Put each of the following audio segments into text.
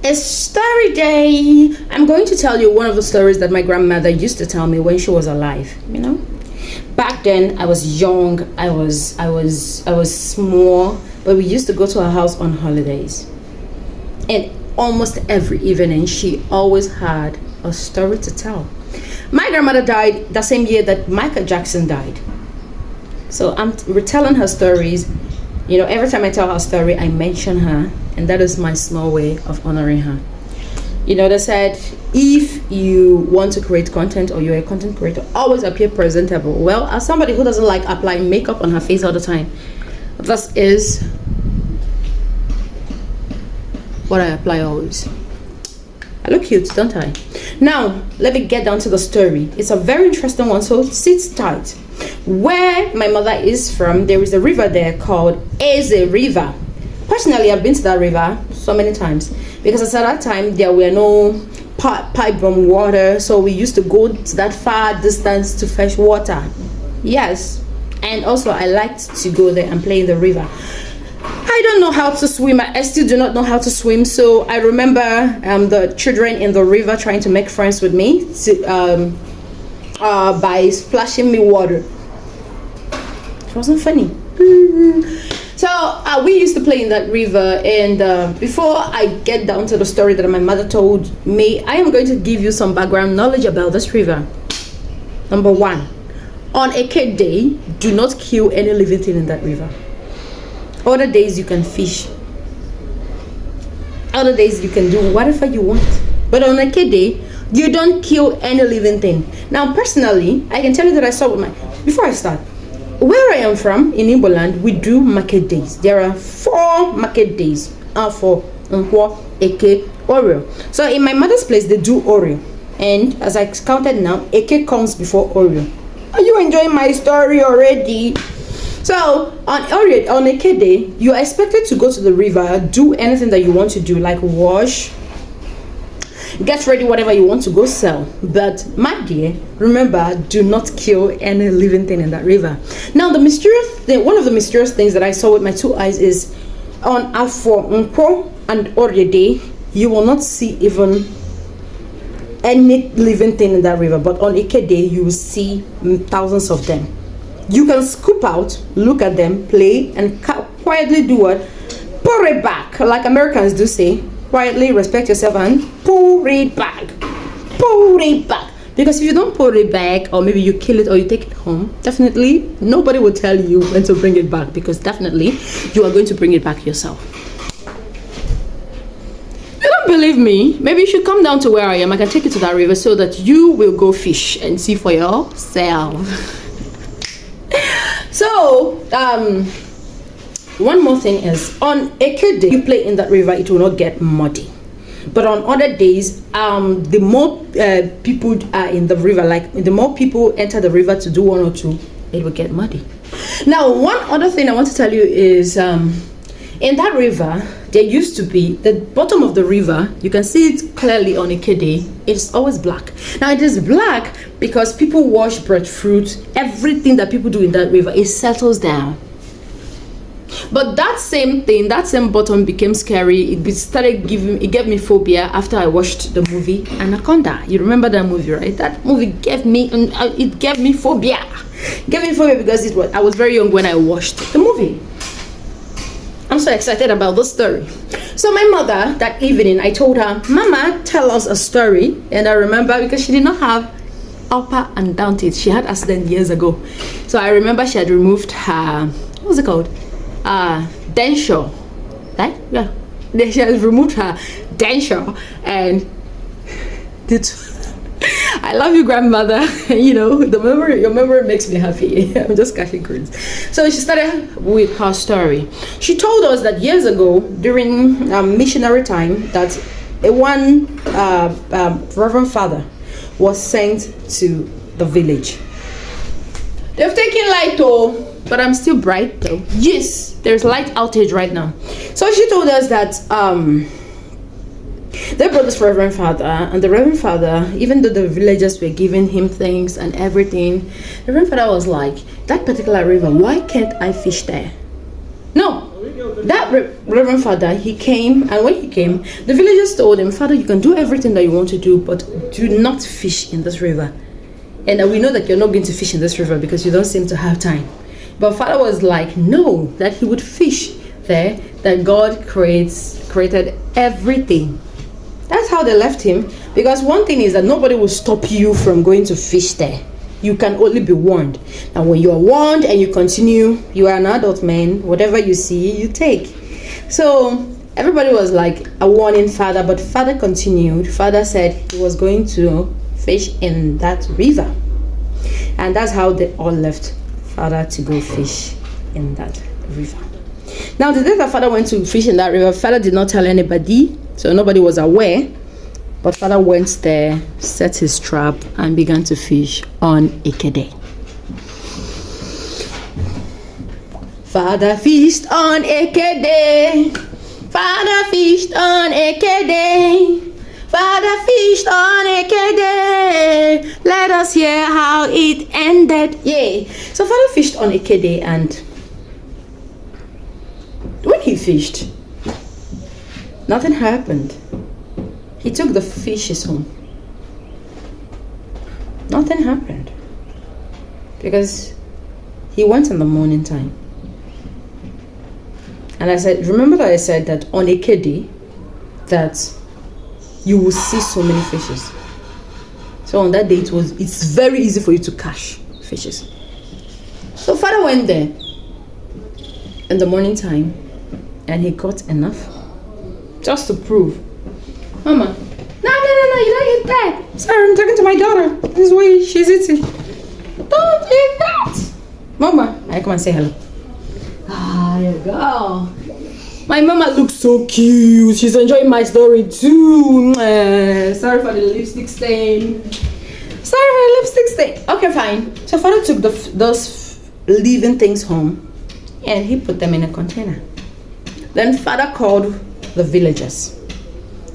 It's story day. I'm going to tell you one of the stories that my grandmother used to tell me when she was alive. Back then I was young. I was small, but we used to go to her house on holidays, and almost every evening she always had a story to tell. My grandmother died the same year that Michael Jackson died, so I'm retelling her stories. Every time I tell her story, I mention her, and that is my small way of honoring her. They said if you want to create content or you're a content creator, always appear presentable. Well, as somebody who doesn't like applying makeup on her face all the time, this is what I apply always. I look cute, don't I? Now, let me get down to the story. It's a very interesting one, so sit tight. Where my mother is from, there is a river there called Eze River. Personally, I've been to that river so many times because at that time there were no pipe bomb water, so we used to go to that far distance to fetch water. Yes, and also I liked to go there and play in the river. I don't know how to swim. I still do not know how to swim, so I remember the children in the river trying to make friends with me by splashing me water. It wasn't funny. So we used to play in that river, and before I get down to the story that my mother told me, I am going to give you some background knowledge about this river. Number one, on Eke Day, do not kill any living thing in that river. Other days you can fish. Other days you can do whatever you want. But on Eke Day, you don't kill any living thing. Now, personally, I can tell you that I saw with before I start, where I am from in Igbo land, we do market days. There are 4 market days. For Nkwo, Eke, Oreo. So in my mother's place, they do Oreo. And as I counted now, Eke comes before Oreo. Are you enjoying my story already? So on Eke Day, you are expected to go to the river, do anything that you want to do, like wash, get ready, whatever you want to go sell. But my dear, remember, do not kill any living thing in that river. Now, the mysterious thing, one of the mysterious things that I saw with my 2 eyes is on Afo Nkwo and Orye Day, you will not see even any living thing in that river. But on Eke Day, you will see thousands of them. You can scoop out, look at them, play, and quietly do what? Pour it back, like Americans do say. Quietly respect yourself and pour it back. Pour it back. Because if you don't pour it back, or maybe you kill it or you take it home, definitely nobody will tell you when to bring it back, because definitely you are going to bring it back yourself. You don't believe me? Maybe you should come down to where I am. I can take you to that river so that you will go fish and see for yourself. So, one more thing is, on Eke Day, you play in that river, it will not get muddy. But on other days, the more people are in the river, like the more people enter the river to do 1 or 2, it will get muddy. Now, one other thing I want to tell you is, in that river, there used to be, the bottom of the river, you can see it clearly on Eke Day, it's always black. Now, it is black because people wash breadfruit, everything that people do in that river, it settles down. But that same thing, that same bottom became scary. It gave me phobia after I watched the movie Anaconda. You remember that movie, right? That movie gave me phobia. It gave me phobia because I was very young when I watched the movie. I'm so excited about this story. So my mother, that evening, I told her, Mama, tell us a story. And I remember, because she did not have upper and down teeth. She had accident years ago. So I remember she had removed her, what's it called? Denture. Right? Yeah. She has removed her denture, and I love you, grandmother. Your memory makes me happy. I'm just catching grins. So she started with her story. She told us that years ago, during missionary time, that one Reverend Father was sent to the village. They've taken light, but I'm still bright though. Yes, there's light outage right now. So she told us that they brought this Reverend Father, and the Reverend Father, even though the villagers were giving him things and everything, the Reverend Father was like, that particular river, why can't I fish there? No, that Reverend Father, he came, and when he came, the villagers told him, Father, you can do everything that you want to do, but do not fish in this river. And we know that you're not going to fish in this river because you don't seem to have time. But Father was like, no, that he would fish there, that God created everything. That's how they left him. Because one thing is that nobody will stop you from going to fish there. You can only be warned. And when you are warned and you continue, you are an adult man. Whatever you see, you take. So everybody was like a warning Father, but Father continued. Father said he was going to fish in that river. And that's how they all left Father to go fish in that river. Now the day that Father went to fish in that river, Father did not tell anybody, so nobody was aware. But Father went there, set his trap, and began to fish on Ekede. Father fished on Ekede. Father fished on Ekede. Father fished on Ekede. Let us hear how it ended. Yay. So Father fished on Ekede, and when he fished, nothing happened. He took the fishes home. Nothing happened. Because he went in the morning time. And I said, remember that I said that on Ekede, that you will see so many fishes. So on that day, it's very easy for you to catch fishes. So Father went there in the morning time, and he caught enough just to prove. Mama, no, you don't eat that. Sorry, I'm talking to my daughter. This is why she's eating. Don't eat that. Mama, I come and say hello. Ah, there you go. My mama looks so cute. She's enjoying my story too. Sorry for the lipstick stain. Okay, fine. So Father took those living things home, and he put them in a container. Then Father called the villagers.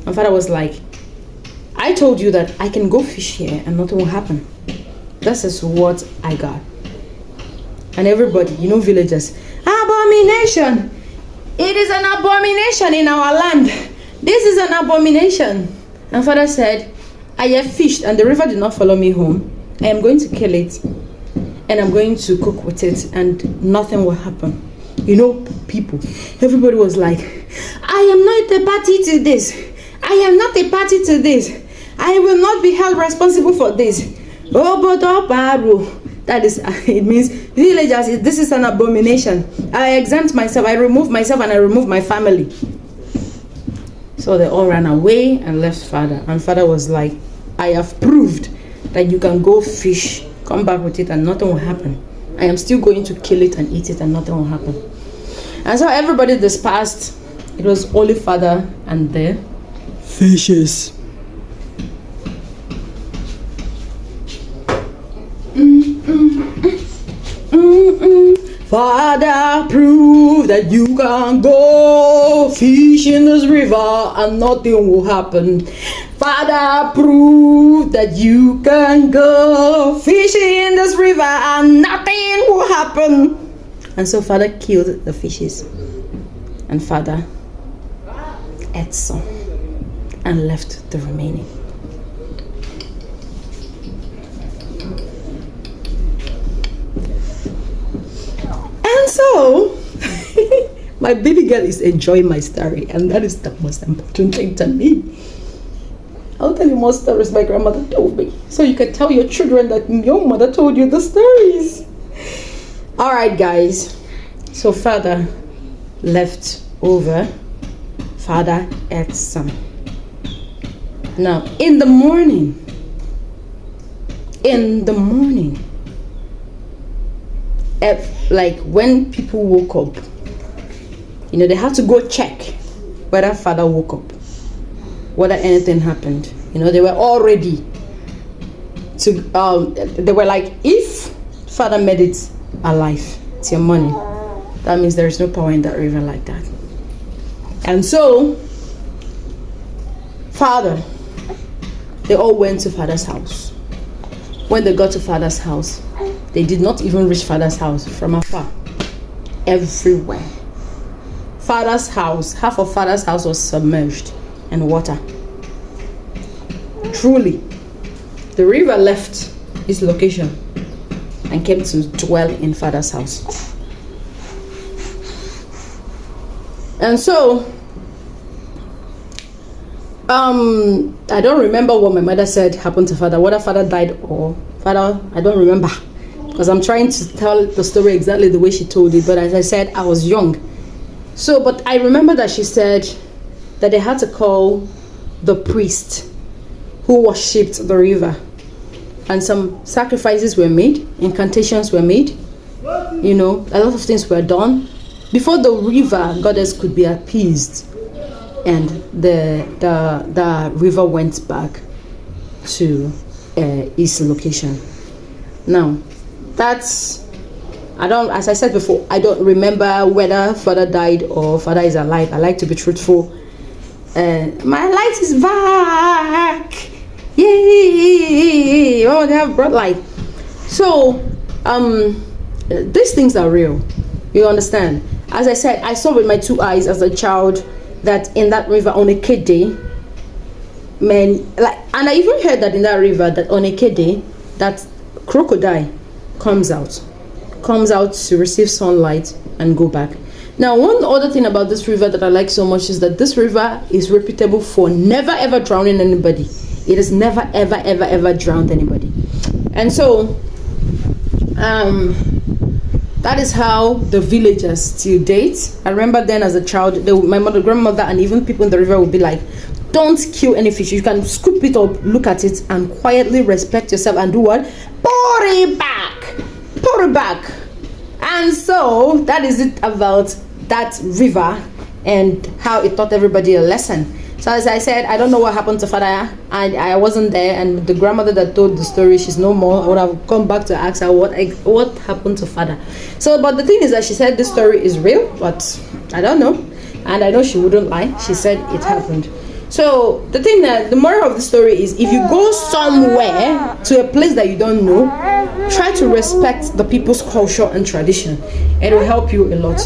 And Father was like, I told you that I can go fish here and nothing will happen. This is what I got. And everybody, villagers, abomination. It is an abomination in our land. This is an abomination. And Father said, I have fished and the river did not follow me home. I am going to kill it. And I'm going to cook with it and nothing will happen. People, everybody was like, I am not a party to this. I am not a party to this. I will not be held responsible for this. That is, it means villagers, this is an abomination. I exempt myself, I remove myself, and I remove my family. So they all ran away and left Father. And Father was like, I have proved that you can go fish, come back with it, and nothing will happen. I am still going to kill it and eat it, and nothing will happen. And so everybody dispersed. It was only Father and the fishes. Father, prove that you can go fish in this river and nothing will happen. Father, prove that you can go fishing in this river and nothing will happen. And so Father killed the fishes. And Father ate some and left the remaining. And so, my baby girl is enjoying my story, and that is the most important thing to me. I'll tell you more stories my grandmother told me, so you can tell your children that your mother told you the stories. Alright guys, so Father left over. Father ate some. Now, in the morning, like when people woke up, they had to go check whether Father woke up, whether anything happened. They were all ready to, they were like, if Father made it alive till morning, that means there is no power in that river like that. And so, Father, they all went to Father's house. When they got to Father's house, they did not even reach Father's house from afar. Everywhere, father's house, half of father's house was submerged in water. Truly, the river left its location and came to dwell in father's house. And so, I don't remember what my mother said happened to father, whether father died or father, I don't remember, because I'm trying to tell the story exactly the way she told it. But as I said, I was young. So, but I remember that she said that they had to call the priest who worshipped the river, and some sacrifices were made, incantations were made, you know, a lot of things were done before the river goddess could be appeased, and the river went back to its location. Now, that's, as I said before, I don't remember whether father died or father is alive. I like to be truthful. My light is back. Yay! Oh, they have brought light. So, these things are real. You understand? As I said, I saw with my 2 eyes as a child that in that river on a Kede, and I even heard that in that river that on a Kede, that crocodile comes out to receive sunlight and go back. Now, one other thing about this river that I like so much is that this river is reputable for never ever drowning anybody. It has never ever drowned anybody. And so that is how the villagers till date. I remember then as a child, my mother, grandmother, and even people in the river would be like, don't kill any fish. You can scoop it up, look at it, and quietly respect yourself and do what? Pour it back. And so that is it about that river and how it taught everybody a lesson. So as I said, I don't know what happened to father. I wasn't there, and the grandmother that told the story, she's no more. I would have come back to ask her what happened to father. So, but the thing is that she said this story is real, but I don't know, and I know she wouldn't lie. She said it happened. So the thing that the moral of the story is, if you go somewhere to a place that you don't know, try to respect the people's culture and tradition. It will help you a lot.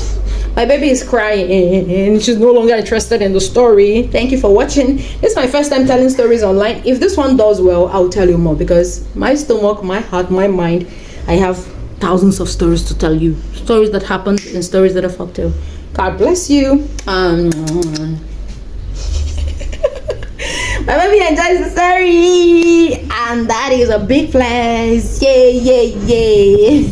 My baby is crying and she's no longer interested in the story. Thank you for watching. This is my first time telling stories online. If this one does well, I'll tell you more, because my stomach, my heart, my mind, I have thousands of stories to tell you. Stories that happened and stories that are fucked up. God bless you. My baby enjoys the story, and that is a big plus. Yay.